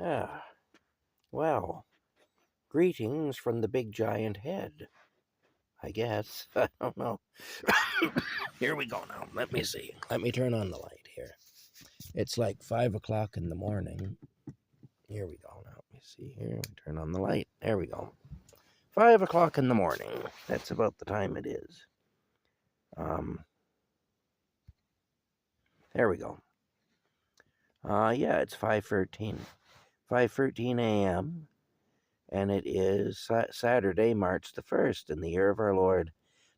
Ah, well, greetings from the big giant head, I guess. I don't know. Here we go now. Let me see. Let me turn on the light here. It's like 5 o'clock in the morning. Here we go now. Let me see here. We turn on the light. There we go. 5 o'clock in the morning. That's about the time it is. There we go. Yeah, it's 5:13. 5:13 a.m. And it is Saturday, March the 1st, in the year of our Lord,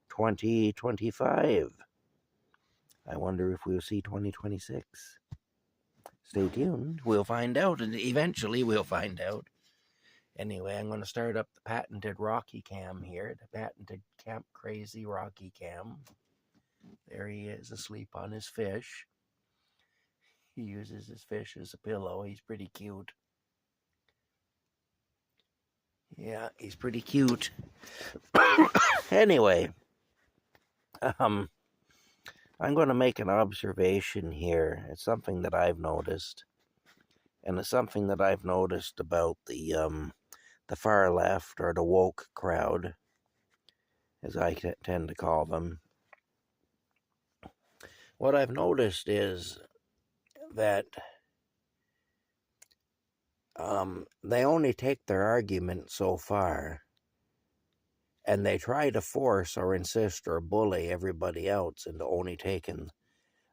2025. I wonder if we'll see 2026. Stay tuned. We'll find out, and eventually we'll find out. Anyway, I'm going to start up the patented Rocky Cam here, the patented Camp Crazy Rocky Cam. There he is, asleep on his fish. He uses his fish as a pillow. He's pretty cute. Yeah, he's pretty cute. Anyway, I'm going to make an observation here. It's something that I've noticed, and it's something that I've noticed about the far left, or the woke crowd, as I tend to call them. What I've noticed is that they only take their argument so far, and they try to force or insist or bully everybody else into only taking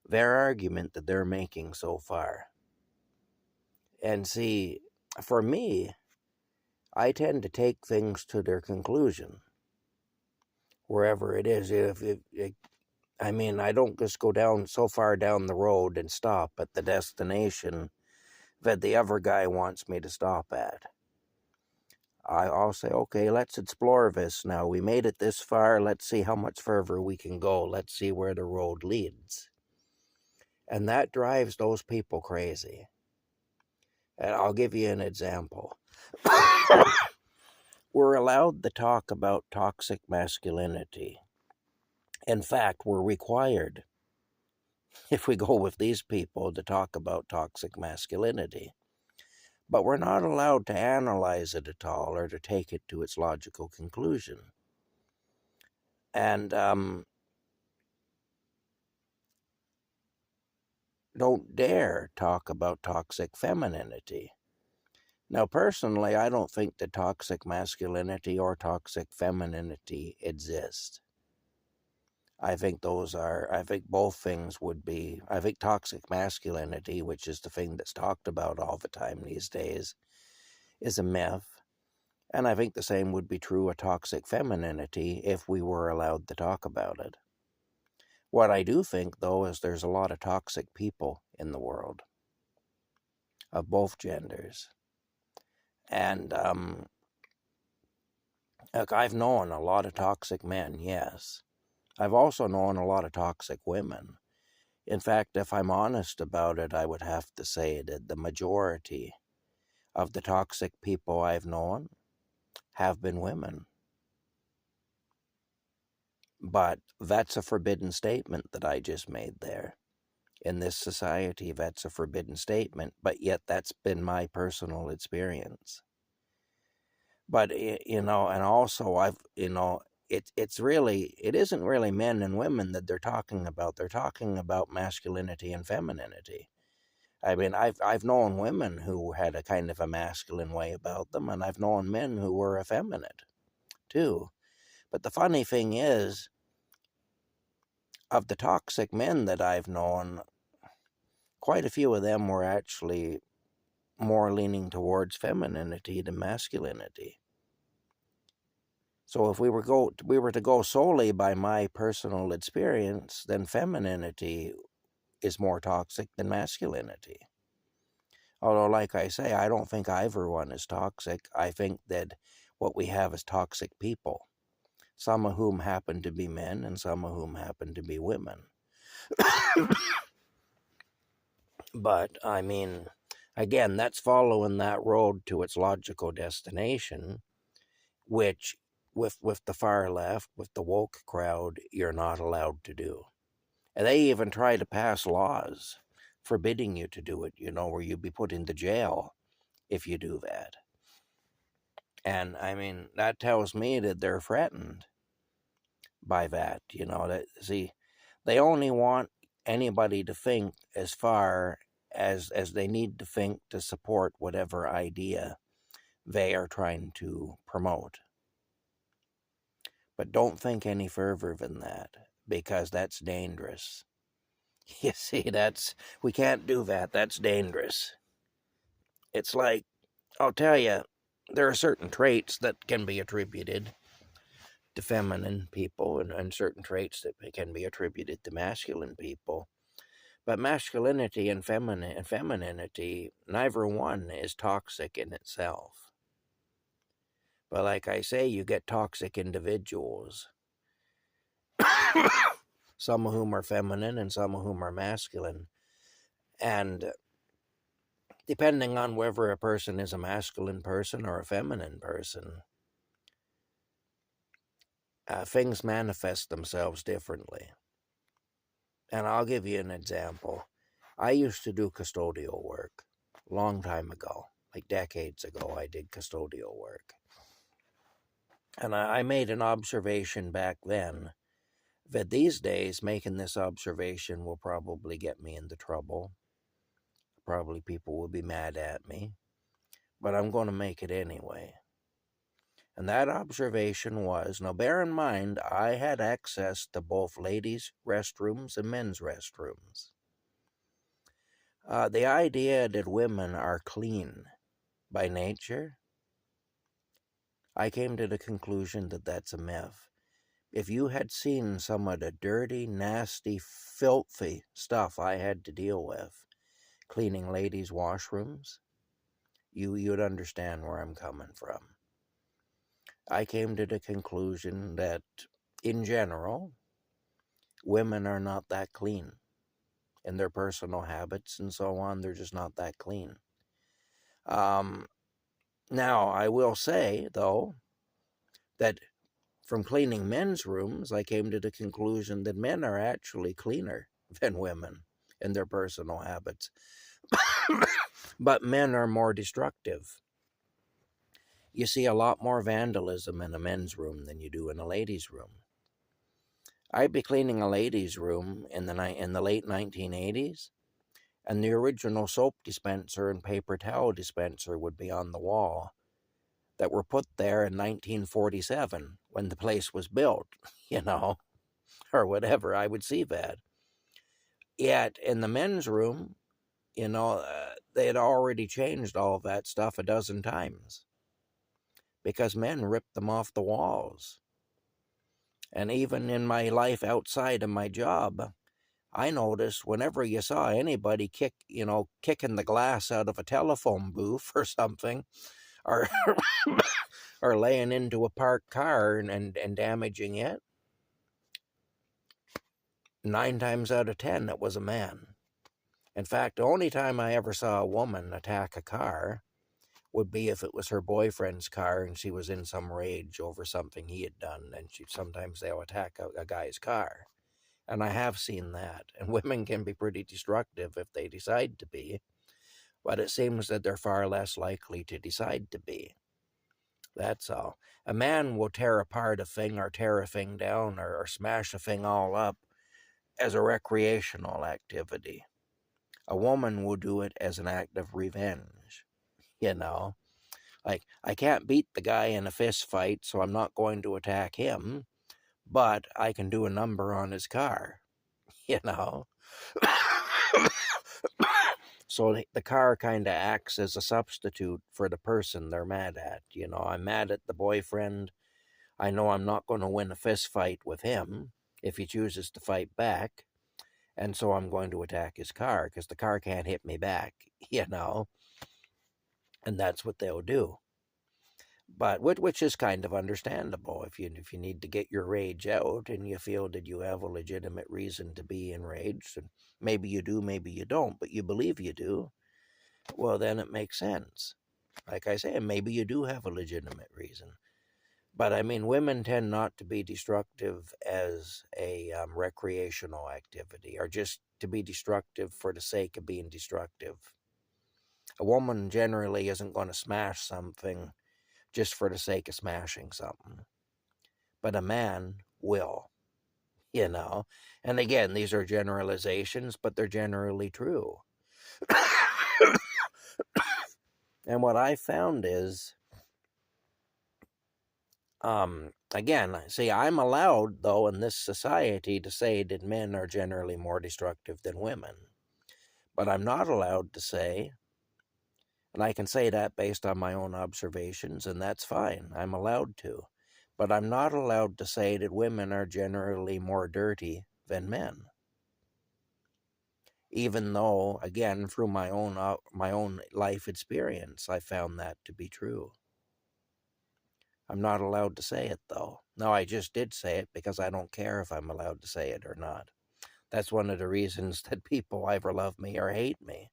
their argument that they're making so far. And see, for me, I tend to take things to their conclusion, wherever it is. I don't just go down so far down the road and stop at the destination that the other guy wants me to stop at. I'll say, okay, let's explore this now. We made it this far. Let's see how much further we can go. Let's see where the road leads. And that drives those people crazy. And I'll give you an example. We're allowed to talk about toxic masculinity. In fact, we're required, if we go with these people, to talk about toxic masculinity. But we're not allowed to analyze it at all or to take it to its logical conclusion. And don't dare talk about toxic femininity. Now, personally, I don't think that toxic masculinity or toxic femininity exist. I think both things would be, I think toxic masculinity, which is the thing that's talked about all the time these days, is a myth. And I think the same would be true of toxic femininity if we were allowed to talk about it. What I do think, though, is there's a lot of toxic people in the world, of both genders. And, look, I've known a lot of toxic men, yes. I've also known a lot of toxic women. In fact, if I'm honest about it, I would have to say that the majority of the toxic people I've known have been women. But that's a forbidden statement that I just made there. In this society, that's a forbidden statement, but yet that's been my personal experience. But, and also it isn't really men and women that they're talking about. They're talking about masculinity and femininity. I mean, I've known women who had a kind of a masculine way about them, and I've known men who were effeminate, too. But the funny thing is, of the toxic men that I've known, quite a few of them were actually more leaning towards femininity than masculinity. So if we were to go solely by my personal experience, then femininity is more toxic than masculinity. Although, like I say, I don't think either one is toxic. I think that what we have is toxic people, some of whom happen to be men and some of whom happen to be women. But, I mean, again, that's following that road to its logical destination, which, with the far left, with the woke crowd, you're not allowed to do. And they even try to pass laws forbidding you to do it, where you'd be put into jail if you do that. And I mean, that tells me that they're threatened by that. That, see, they only want anybody to think as far as they need to think to support whatever idea they are trying to promote. But don't think any further than that, because that's dangerous. You see, we can't do that. That's dangerous. It's like, I'll tell you, there are certain traits that can be attributed to feminine people and certain traits that can be attributed to masculine people. But masculinity and femininity, neither one is toxic in itself. But like I say, you get toxic individuals, some of whom are feminine and some of whom are masculine. And depending on whether a person is a masculine person or a feminine person, things manifest themselves differently. And I'll give you an example. I used to do custodial work a long time ago, like decades ago. I did custodial work. And I made an observation back then that these days making this observation will probably get me into trouble. Probably people will be mad at me, but I'm going to make it anyway. And that observation was, now bear in mind, I had access to both ladies' restrooms and men's restrooms. The idea that women are clean by nature, I came to the conclusion that that's a myth. If you had seen some of the dirty, nasty, filthy stuff I had to deal with cleaning ladies' washrooms, you'd understand where I'm coming from. I came to the conclusion that, in general, women are not that clean in their personal habits and so on. They're just not that clean. Now, I will say, though, that from cleaning men's rooms, I came to the conclusion that men are actually cleaner than women in their personal habits. But men are more destructive. You see a lot more vandalism in a men's room than you do in a ladies' room. I'd be cleaning a ladies' room in the late 1980s, and the original soap dispenser and paper towel dispenser would be on the wall that were put there in 1947 when the place was built, or whatever. I would see that. Yet in the men's room, they had already changed all of that stuff a dozen times because men ripped them off the walls. And even in my life outside of my job, I noticed whenever you saw anybody kicking the glass out of a telephone booth or something, or or laying into a parked car and damaging it, 9 times out of 10 it was a man. In fact, the only time I ever saw a woman attack a car would be if it was her boyfriend's car and she was in some rage over something he had done, and sometimes they'll attack a guy's car. And I have seen that. And women can be pretty destructive if they decide to be, but it seems that they're far less likely to decide to be. That's all. A man will tear apart a thing or tear a thing down or smash a thing all up as a recreational activity. A woman will do it as an act of revenge. Like, I can't beat the guy in a fist fight, so I'm not going to attack him, but I can do a number on his car. So the car kind of acts as a substitute for the person they're mad at. I'm mad at the boyfriend. I know I'm not going to win a fist fight with him if he chooses to fight back. And so I'm going to attack his car because the car can't hit me back, And that's what they'll do. But which is kind of understandable if you need to get your rage out and you feel that you have a legitimate reason to be enraged, and maybe you do, maybe you don't, but you believe you do, well, then it makes sense. Like I say, maybe you do have a legitimate reason. But I mean, women tend not to be destructive as a recreational activity, or just to be destructive for the sake of being destructive. A woman generally isn't going to smash something just for the sake of smashing something, but a man will, you know. And again, these are generalizations, but they're generally true. And what I found is, again, see, I'm allowed, though, in this society to say that men are generally more destructive than women. But I'm not allowed to say, and I can say that based on my own observations, and that's fine. I'm allowed to. But I'm not allowed to say that women are generally more dirty than men. Even though, again, through my own life experience, I found that to be true. I'm not allowed to say it, though. No, I just did say it because I don't care if I'm allowed to say it or not. That's one of the reasons that people either love me or hate me,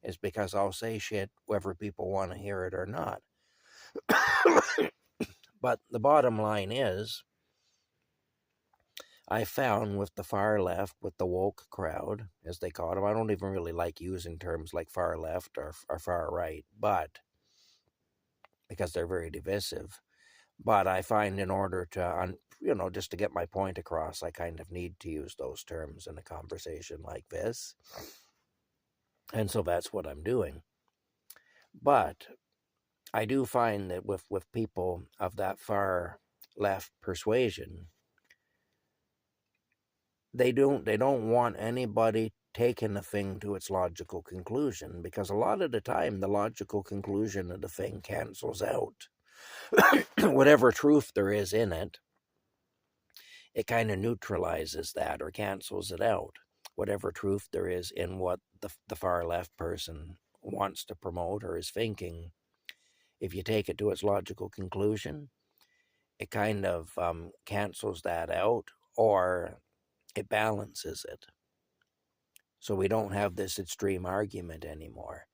is because I'll say shit whether people want to hear it or not. But the bottom line is, I found with the far left, with the woke crowd, as they call them, I don't even really like using terms like far left or far right, but because they're very divisive. But I find in order to, just to get my point across, I kind of need to use those terms in a conversation like this. And so that's what I'm doing. But I do find that with people of that far left persuasion, they don't want anybody taking the thing to its logical conclusion, because a lot of the time the logical conclusion of the thing cancels out whatever truth there is in it. It kind of neutralizes that or cancels it out, whatever truth there is in what the far left person wants to promote or is thinking. If you take it to its logical conclusion, it kind of cancels that out, or it balances it. So we don't have this extreme argument anymore.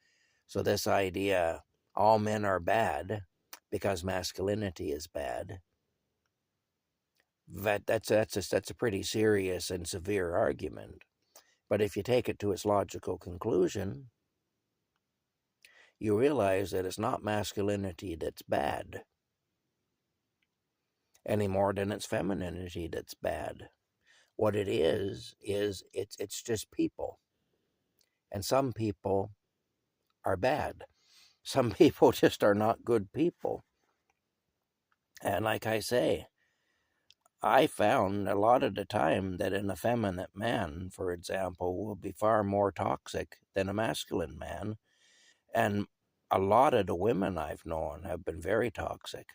So this idea, all men are bad because masculinity is bad, that's a pretty serious and severe argument. But if you take it to its logical conclusion, you realize that it's not masculinity that's bad any more than it's femininity that's bad. What it is it's just people. And some people are bad. Some people just are not good people. And like I say, I found a lot of the time that an effeminate man, for example, will be far more toxic than a masculine man. And a lot of the women I've known have been very toxic.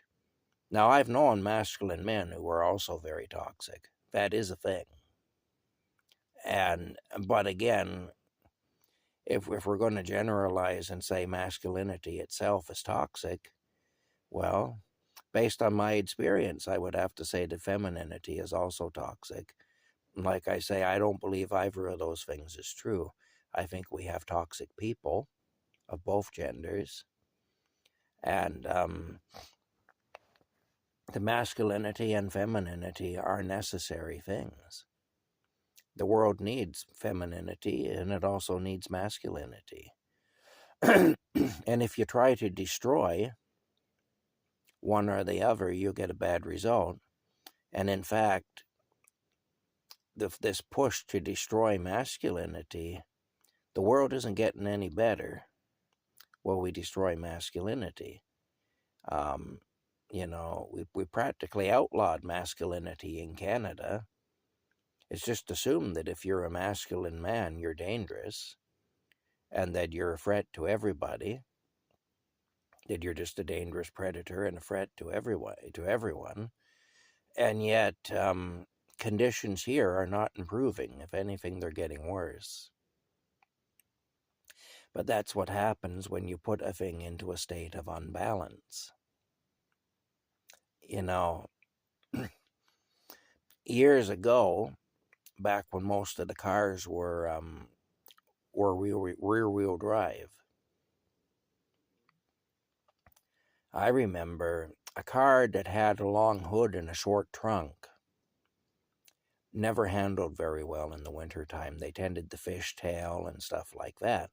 Now, I've known masculine men who were also very toxic. That is a thing. But again, if we're going to generalize and say masculinity itself is toxic, well, based on my experience, I would have to say that femininity is also toxic. Like I say, I don't believe either of those things is true. I think we have toxic people of both genders. And the masculinity and femininity are necessary things. The world needs femininity, and it also needs masculinity. And if you try to destroy one or the other, you get a bad result. And in fact, this push to destroy masculinity, the world isn't getting any better while we destroy masculinity. We practically outlawed masculinity in Canada. It's just assumed that if you're a masculine man, you're dangerous, and that you're a threat to everybody, that you're just a dangerous predator and a threat to everyone. And yet, conditions here are not improving. If anything, they're getting worse. But that's what happens when you put a thing into a state of unbalance. Years ago, back when most of the cars were rear-wheel drive, I remember a car that had a long hood and a short trunk never handled very well in the wintertime. They tended to fishtail and stuff like that.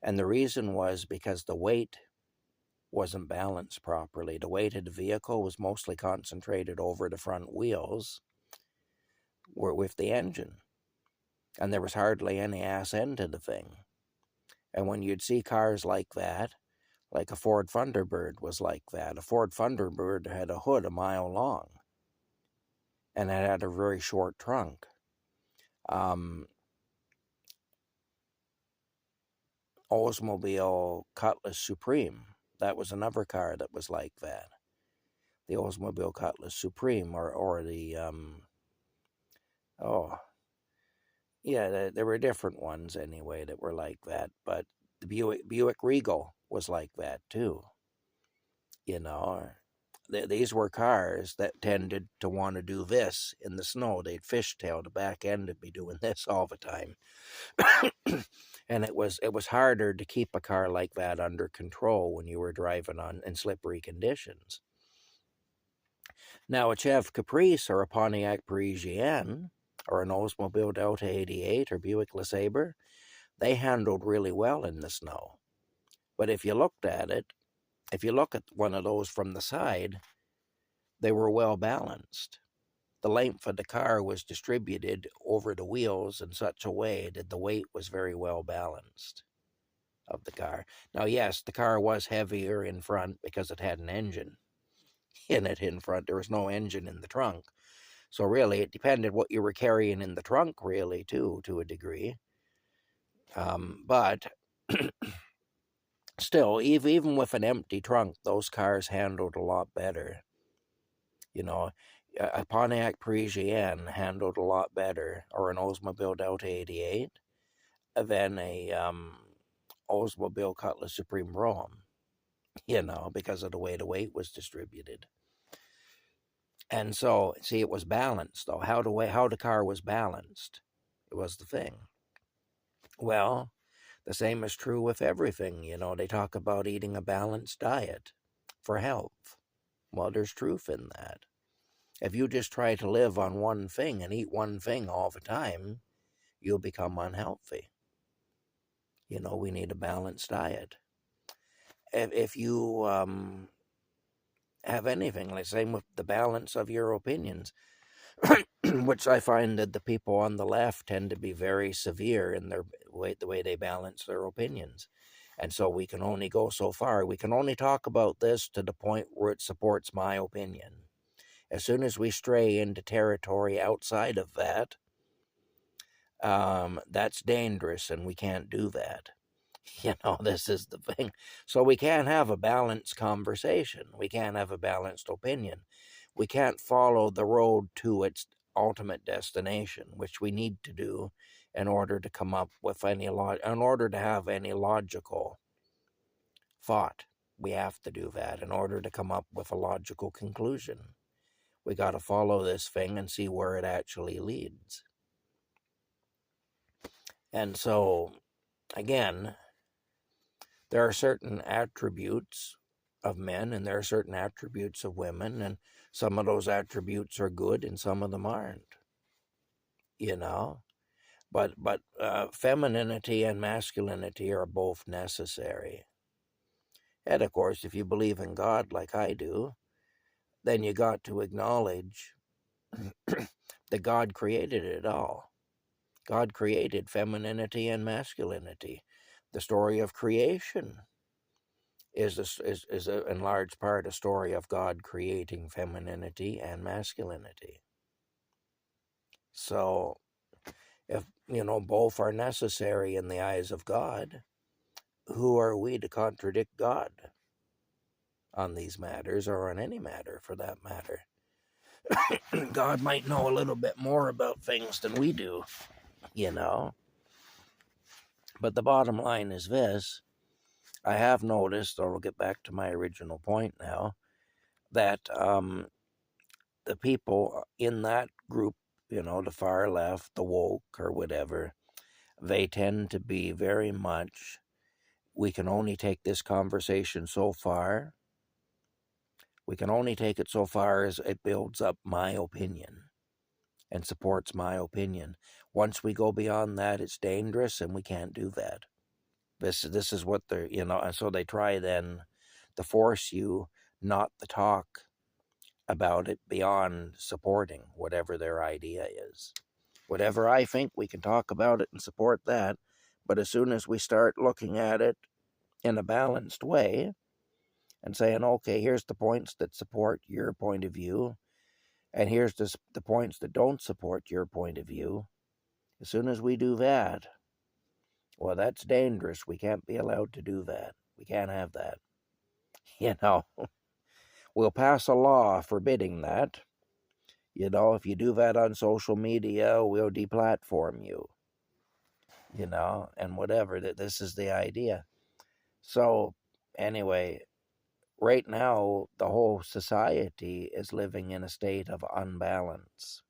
And the reason was because the weight wasn't balanced properly. The weight of the vehicle was mostly concentrated over the front wheels with the engine. And there was hardly any ass end to the thing. And when you'd see cars like that, like a Ford Thunderbird was like that. A Ford Thunderbird had a hood a mile long, and it had a very short trunk. Oldsmobile Cutlass Supreme, that was another car that was like that. The Oldsmobile Cutlass Supreme, or the, there were different ones anyway that were like that, but the Buick Regal was like that too. You know, these were cars that tended to want to do this in the snow. They'd fishtail the back end and be doing this all the time. And it was harder to keep a car like that under control when you were driving in slippery conditions. Now, a Chev Caprice or a Pontiac Parisienne or an Oldsmobile Delta 88 or Buick LeSabre, they handled really well in the snow. But if you looked at it, if you look at one of those from the side, they were well balanced. The length of the car was distributed over the wheels in such a way that the weight was very well balanced of the car. Now, yes, the car was heavier in front because it had an engine in it in front. There was no engine in the trunk. So really, it depended what you were carrying in the trunk, really, too, to a degree. But still, even with an empty trunk, those cars handled a lot better. You know, a Pontiac Parisienne handled a lot better, or an Oldsmobile Delta 88, than a Oldsmobile Cutlass Supreme Brougham, because of the way the weight was distributed. And so, see, it was balanced, though. How the car was balanced, it was the thing. Well, the same is true with everything. They talk about eating a balanced diet for health. Well, there's truth in that. If you just try to live on one thing and eat one thing all the time, you'll become unhealthy. We need a balanced diet. If you have anything, like same with the balance of your opinions, which I find that the people on the left tend to be very severe in the way they balance their opinions. And so we can only go so far. We can only talk about this to the point where it supports my opinion. As soon as we stray into territory outside of that, that's dangerous, and we can't do that. This is the thing. So we can't have a balanced conversation. We can't have a balanced opinion. We can't follow the road to its ultimate destination, which we need to do in order to come up with in order to have any logical thought. We have to do that in order to come up with a logical conclusion. We got to follow this thing and see where it actually leads. And so, again, there are certain attributes of men and there are certain attributes of women, and some of those attributes are good and some of them aren't. But femininity and masculinity are both necessary. And of course, if you believe in God like I do, then you got to acknowledge that God created it all. God created femininity and masculinity. The story of creation is in large part a story of God creating femininity and masculinity. So, if, both are necessary in the eyes of God, who are we to contradict God on these matters, or on any matter for that matter? God might know a little bit more about things than we do, But the bottom line is this. I have noticed, or I'll get back to my original point now, that the people in that group, the far left, the woke or whatever, they tend to be very much, we can only take this conversation so far. We can only take it so far as it builds up my opinion and supports my opinion. Once we go beyond that, it's dangerous and we can't do that. This is what they're, and so they try then to force you not to talk about it beyond supporting whatever their idea is. Whatever I think, we can talk about it and support that. But as soon as we start looking at it in a balanced way and saying, okay, here's the points that support your point of view, and here's the points that don't support your point of view, as soon as we do that, well, that's dangerous. We can't be allowed to do that. We can't have that. We'll pass a law forbidding that. If you do that on social media, we'll deplatform you, and whatever. That this is the idea. So, anyway, right now, the whole society is living in a state of unbalance.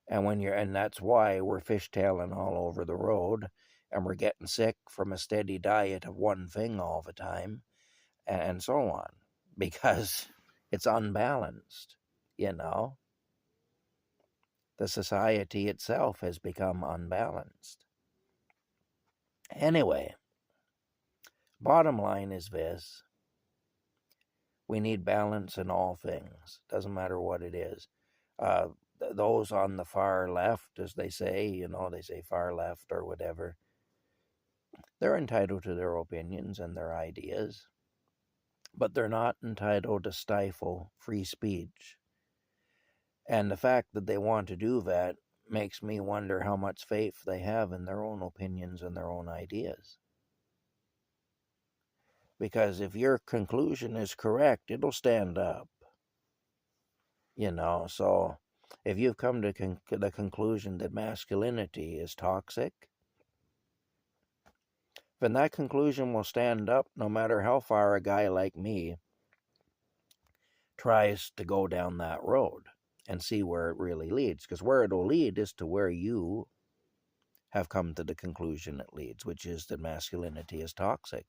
And that's why we're fishtailing all over the road, and we're getting sick from a steady diet of one thing all the time, and so on, because it's unbalanced, The society itself has become unbalanced. Anyway, bottom line is this. We need balance in all things. Doesn't matter what it is. Those on the far left, as they say, they say far left or whatever, they're entitled to their opinions and their ideas, but they're not entitled to stifle free speech. And the fact that they want to do that makes me wonder how much faith they have in their own opinions and their own ideas. Because if your conclusion is correct, it'll stand up. So if you've come to the conclusion that masculinity is toxic, then that conclusion will stand up no matter how far a guy like me tries to go down that road and see where it really leads. Because where it'll lead is to where you have come to the conclusion it leads, which is that masculinity is toxic.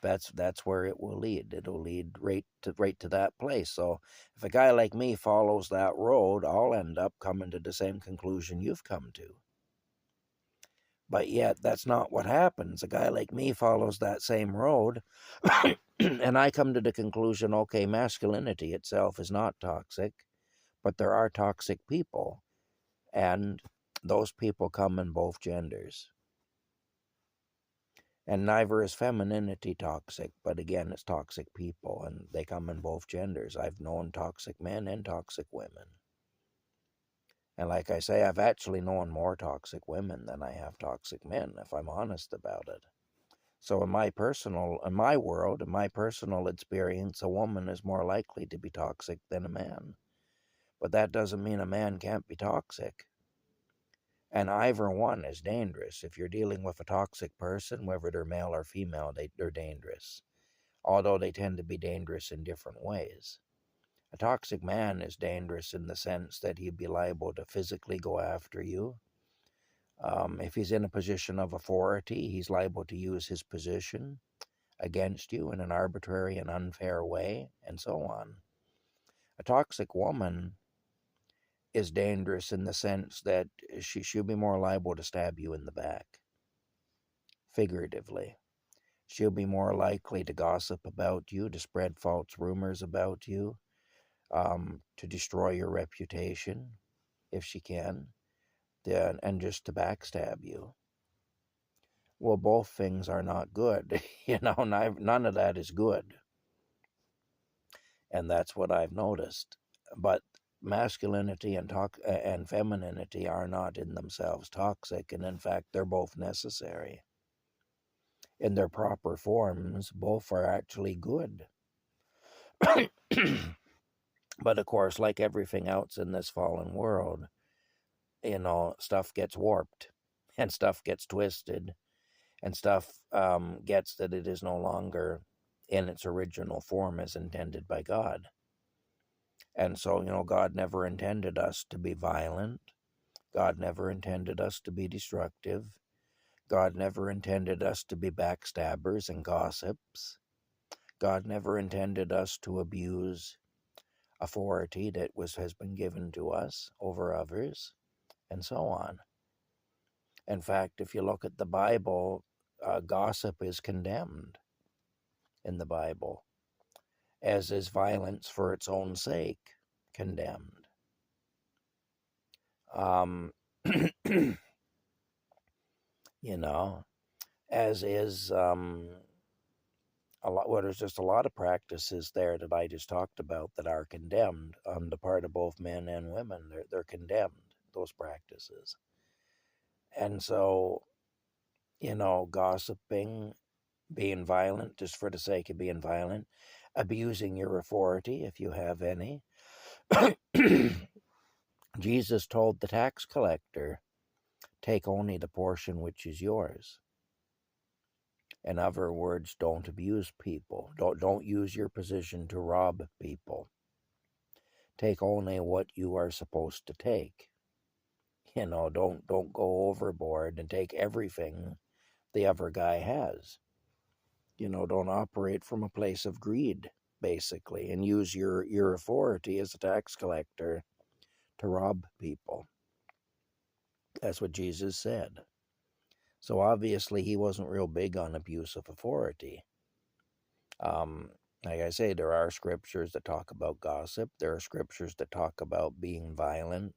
That's where it will lead. It'll lead right to that place. So if a guy like me follows that road, I'll end up coming to the same conclusion you've come to. But yet that's not what happens. A guy like me follows that same road, and I come to the conclusion, okay, masculinity itself is not toxic, but there are toxic people, and those people come in both genders. And neither is femininity toxic, but again, it's toxic people, and they come in both genders. I've known toxic men and toxic women. And like I say, I've actually known more toxic women than I have toxic men, if I'm honest about it. So in my world, in my personal experience, a woman is more likely to be toxic than a man. But that doesn't mean a man can't be toxic. And either one is dangerous. If you're dealing with a toxic person, whether they're male or female, they're dangerous. Although they tend to be dangerous in different ways. A toxic man is dangerous in the sense that he'd be liable to physically go after you. If he's in a position of authority, he's liable to use his position against you in an arbitrary and unfair way, and so on. A toxic woman is dangerous in the sense that she'll be more liable to stab you in the back, figuratively. She'll be more likely to gossip about you, to spread false rumors about you, to destroy your reputation, if she can, and just to backstab you. Well, both things are not good. None of that is good. And that's what I've noticed. But masculinity and femininity are not in themselves toxic, and in fact, they're both necessary. In their proper forms, both are actually good. But of course, like everything else in this fallen world, stuff gets warped, and stuff gets twisted, and stuff gets that it is no longer in its original form as intended by God. And so, God never intended us to be violent. God never intended us to be destructive. God never intended us to be backstabbers and gossips. God never intended us to abuse authority that has been given to us over others, and so on. In fact, if you look at the Bible, gossip is condemned in the Bible, as is violence for its own sake condemned. You know, as is a lot. Well, there's just a lot of practices there that I just talked about that are condemned on the part of both men and women. They're condemned, those practices. And so, gossiping, being violent just for the sake of being violent, abusing your authority if you have any. Jesus told the tax collector, take only the portion which is yours. In other words, don't abuse people. Don't use your position to rob people. Take only what you are supposed to take. Don't go overboard and take everything the other guy has. Don't operate from a place of greed, basically, and use your authority as a tax collector to rob people. That's what Jesus said. So obviously he wasn't real big on abuse of authority. Like I say, there are scriptures that talk about gossip. There are scriptures that talk about being violent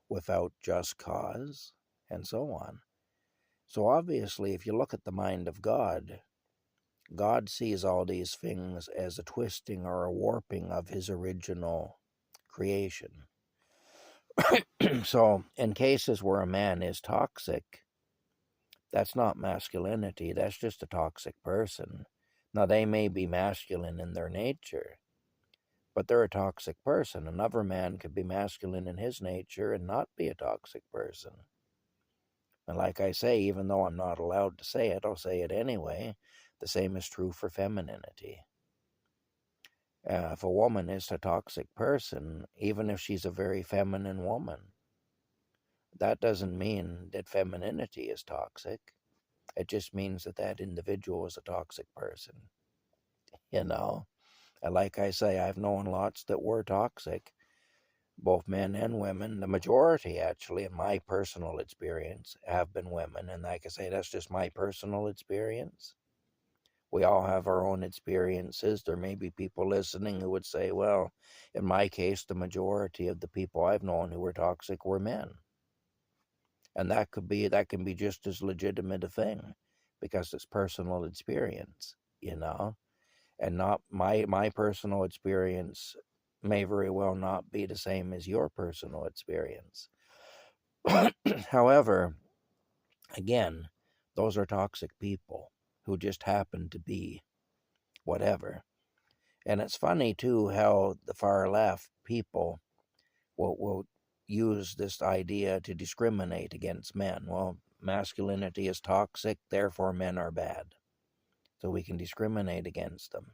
without just cause, and so on. So obviously, if you look at the mind of God, God sees all these things as a twisting or a warping of his original creation. So in cases where a man is toxic, that's not masculinity, that's just a toxic person. Now, they may be masculine in their nature, but they're a toxic person. Another man could be masculine in his nature and not be a toxic person. And like I say, even though I'm not allowed to say it, I'll say it anyway. The same is true for femininity. If a woman is a toxic person, even if she's a very feminine woman, that doesn't mean that femininity is toxic. It just means that that individual is a toxic person. And like I say, I've known lots that were toxic, both men and women. The majority, actually, in my personal experience, have been women. And like I say, that's just my personal experience. We all have our own experiences. There may be people listening who would say, well, in my case, the majority of the people I've known who were toxic were men. And that can be just as legitimate a thing, because it's personal experience, and not my personal experience may very well not be the same as your personal experience. However, again, those are toxic people who just happen to be whatever. And it's funny, too, how the far left people will use this idea to discriminate against men. Well, masculinity is toxic, therefore men are bad. So we can discriminate against them.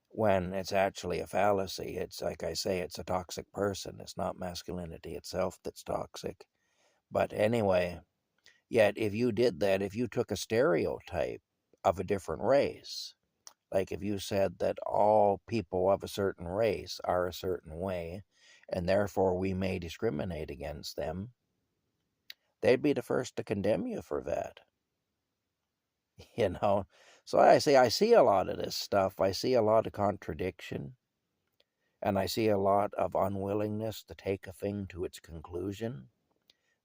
When it's actually a fallacy. It's like I say, it's a toxic person. It's not masculinity itself that's toxic. But anyway, yet if you did that, if you took a stereotype of a different race, like if you said that all people of a certain race are a certain way, and therefore we may discriminate against them, they'd be the first to condemn you for that. So I see a lot of this stuff. I see a lot of contradiction, and I see a lot of unwillingness to take a thing to its conclusion.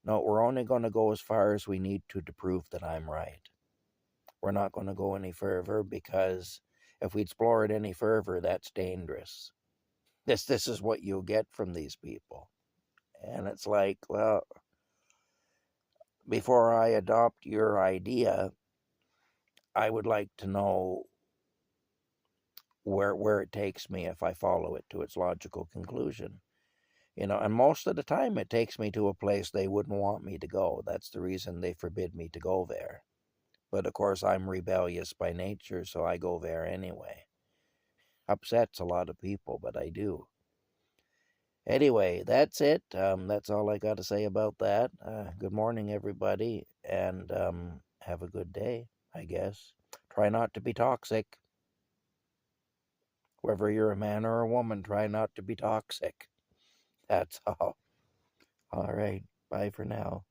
No, we're only going to go as far as we need to prove that I'm right. We're not going to go any further, because if we explore it any further, that's dangerous. This is what you'll get from these people. And it's like, well, before I adopt your idea, I would like to know where it takes me if I follow it to its logical conclusion. And most of the time it takes me to a place they wouldn't want me to go. That's the reason they forbid me to go there. But of course, I'm rebellious by nature, so I go there anyway. Upsets a lot of people, but I do. Anyway, that's it. That's all I got to say about that. Good morning, everybody, and have a good day, I guess. Try not to be toxic. Whether you're a man or a woman, try not to be toxic. That's all. All right. Bye for now.